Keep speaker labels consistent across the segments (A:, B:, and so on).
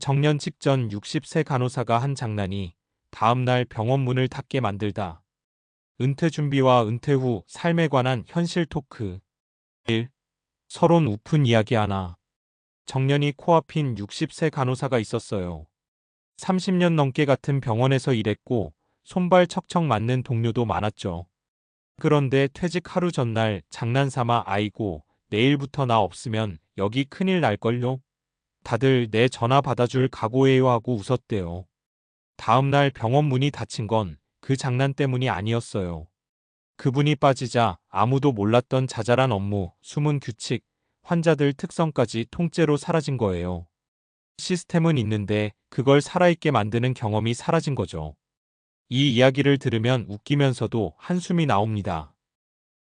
A: 정년 직전 60세 간호사가 한 장난이 다음날 병원 문을 닫게 만들다. 은퇴 준비와 은퇴 후 삶에 관한 현실 토크. 1. 서론 우픈 이야기 하나. 정년이 코앞인 60세 간호사가 있었어요. 30년 넘게 같은 병원에서 일했고 손발 척척 맞는 동료도 많았죠. 그런데 퇴직 하루 전날 장난삼아 아이고 내일부터 나 없으면 여기 큰일 날걸요? 다들 내 전화 받아줄 각오해요 하고 웃었대요. 다음날 병원 문이 닫힌 건 그 장난 때문이 아니었어요. 그분이 빠지자 아무도 몰랐던 자잘한 업무, 숨은 규칙, 환자들 특성까지 통째로 사라진 거예요. 시스템은 있는데 그걸 살아있게 만드는 경험이 사라진 거죠. 이 이야기를 들으면 웃기면서도 한숨이 나옵니다.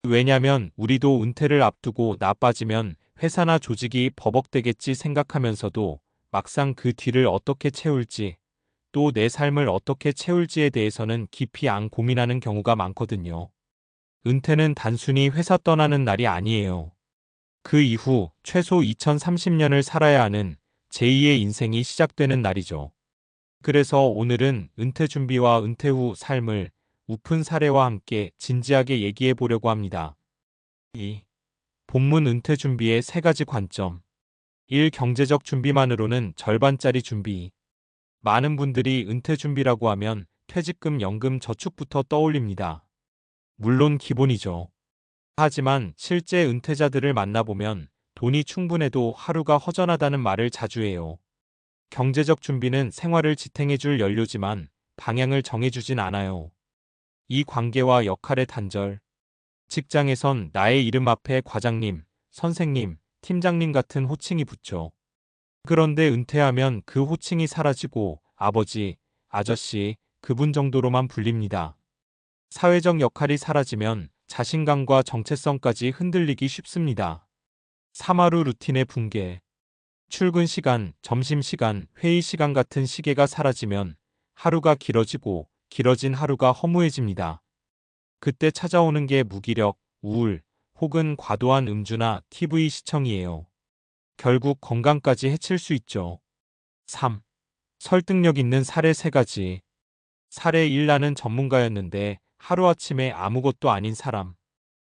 A: 왜냐면 우리도 은퇴를 앞두고 나 빠지면 회사나 조직이 버벅대겠지 생각하면서도 막상 그 뒤를 어떻게 채울지, 또 내 삶을 어떻게 채울지에 대해서는 깊이 안 고민하는 경우가 많거든요. 은퇴는 단순히 회사 떠나는 날이 아니에요. 그 이후 최소 2030년을 살아야 하는 제2의 인생이 시작되는 날이죠. 그래서 오늘은 은퇴 준비와 은퇴 후 삶을 우픈 사례와 함께 진지하게 얘기해 보려고 합니다. 2. 본문 은퇴 준비의 3가지 관점. 1. 경제적 준비만으로는 절반짜리 준비. 많은 분들이 은퇴 준비라고 하면 퇴직금, 연금, 저축부터 떠올립니다. 물론 기본이죠. 하지만 실제 은퇴자들을 만나보면 돈이 충분해도 하루가 허전하다는 말을 자주 해요. 경제적 준비는 생활을 지탱해줄 연료지만 방향을 정해주진 않아요. 이 관계와 역할의 단절. 직장에선 나의 이름 앞에 과장님, 선생님, 팀장님 같은 호칭이 붙죠. 그런데 은퇴하면 그 호칭이 사라지고 아버지, 아저씨, 그분 정도로만 불립니다. 사회적 역할이 사라지면 자신감과 정체성까지 흔들리기 쉽습니다. 3하루 루틴의 붕괴. 출근 시간, 점심 시간, 회의 시간 같은 시계가 사라지면 하루가 길어지고 길어진 하루가 허무해집니다. 그때 찾아오는 게 무기력, 우울, 혹은 과도한 음주나 TV 시청이에요. 결국 건강까지 해칠 수 있죠. 3. 설득력 있는 사례 3가지. 사례 1. 나는 전문가였는데 하루아침에 아무것도 아닌 사람.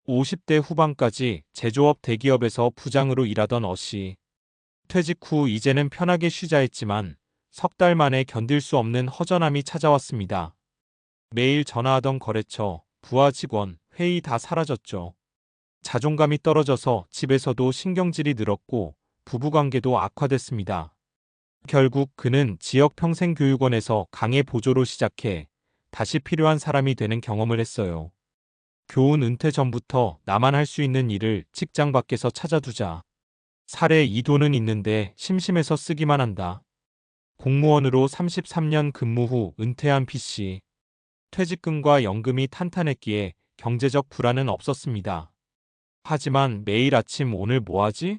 A: 50대 후반까지 제조업 대기업에서 부장으로 일하던 어씨. 퇴직 후 이제는 편하게 쉬자 했지만 석 달 만에 견딜 수 없는 허전함이 찾아왔습니다. 매일 전화하던 거래처, 부하 직원, 회의 다 사라졌죠. 자존감이 떨어져서 집에서도 신경질이 늘었고 부부관계도 악화됐습니다. 결국 그는 지역 평생교육원에서 강의 보조로 시작해 다시 필요한 사람이 되는 경험을 했어요. 교훈. 은퇴 전부터 나만 할 수 있는 일을 직장 밖에서 찾아두자. 사례 2. 돈은 있는데 심심해서 쓰기만 한다. 공무원으로 33년 근무 후 은퇴한 B씨. 퇴직금과 연금이 탄탄했기에 경제적 불안은 없었습니다. 하지만 매일 아침 오늘 뭐하지?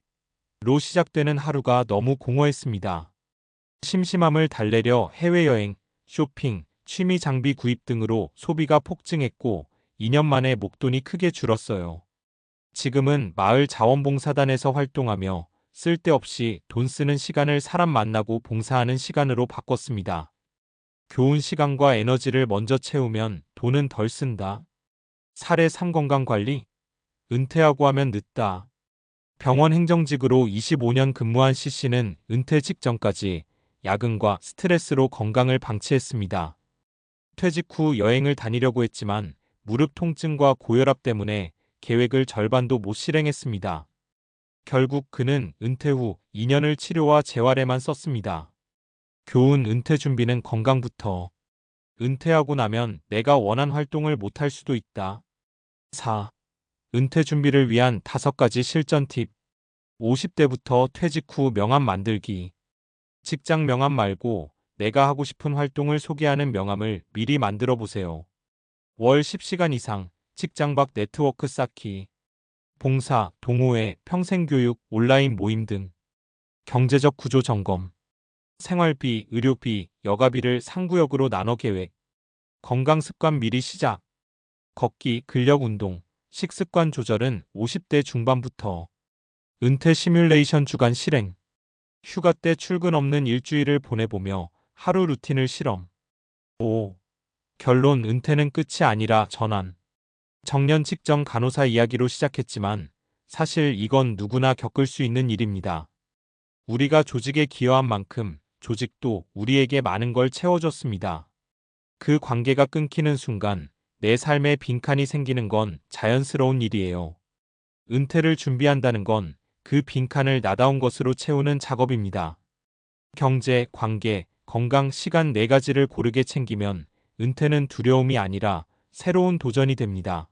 A: 로 시작되는 하루가 너무 공허했습니다. 심심함을 달래려 해외여행, 쇼핑, 취미 장비 구입 등으로 소비가 폭증했고 2년 만에 목돈이 크게 줄었어요. 지금은 마을 자원봉사단에서 활동하며 쓸데없이 돈 쓰는 시간을 사람 만나고 봉사하는 시간으로 바꿨습니다. 교훈. 시간과 에너지를 먼저 채우면 돈은 덜 쓴다. 사례 3. 건강관리. 은퇴하고 하면 늦다. 병원 행정직으로 25년 근무한 C씨는 은퇴 직전까지 야근과 스트레스로 건강을 방치했습니다. 퇴직 후 여행을 다니려고 했지만 무릎 통증과 고혈압 때문에 계획을 절반도 못 실행했습니다. 결국 그는 은퇴 후 2년을 치료와 재활에만 썼습니다. 교훈. 은퇴 준비는 건강부터. 은퇴하고 나면 내가 원한 활동을 못할 수도 있다. 4. 은퇴 준비를 위한 5가지 실전 팁. 50대부터 퇴직 후 명함 만들기. 직장 명함 말고 내가 하고 싶은 활동을 소개하는 명함을 미리 만들어 보세요. 월 10시간 이상 직장 밖 네트워크 쌓기. 봉사, 동호회, 평생교육, 온라인 모임 등. 경제적 구조 점검. 생활비, 의료비, 여가비를 상구역으로 나눠 계획. 건강습관 미리 시작. 걷기, 근력운동, 식습관 조절은 50대 중반부터. 은퇴 시뮬레이션 주간 실행. 휴가 때 출근 없는 일주일을 보내보며 하루 루틴을 실험. 5. 결론 은퇴는 끝이 아니라 전환. 정년 직전 간호사 이야기로 시작했지만 사실 이건 누구나 겪을 수 있는 일입니다. 우리가 조직에 기여한 만큼 조직도 우리에게 많은 걸 채워줬습니다. 그 관계가 끊기는 순간 내 삶에 빈칸이 생기는 건 자연스러운 일이에요. 은퇴를 준비한다는 건 그 빈칸을 나다운 것으로 채우는 작업입니다. 경제, 관계, 건강, 시간 네 가지를 고르게 챙기면 은퇴는 두려움이 아니라 새로운 도전이 됩니다.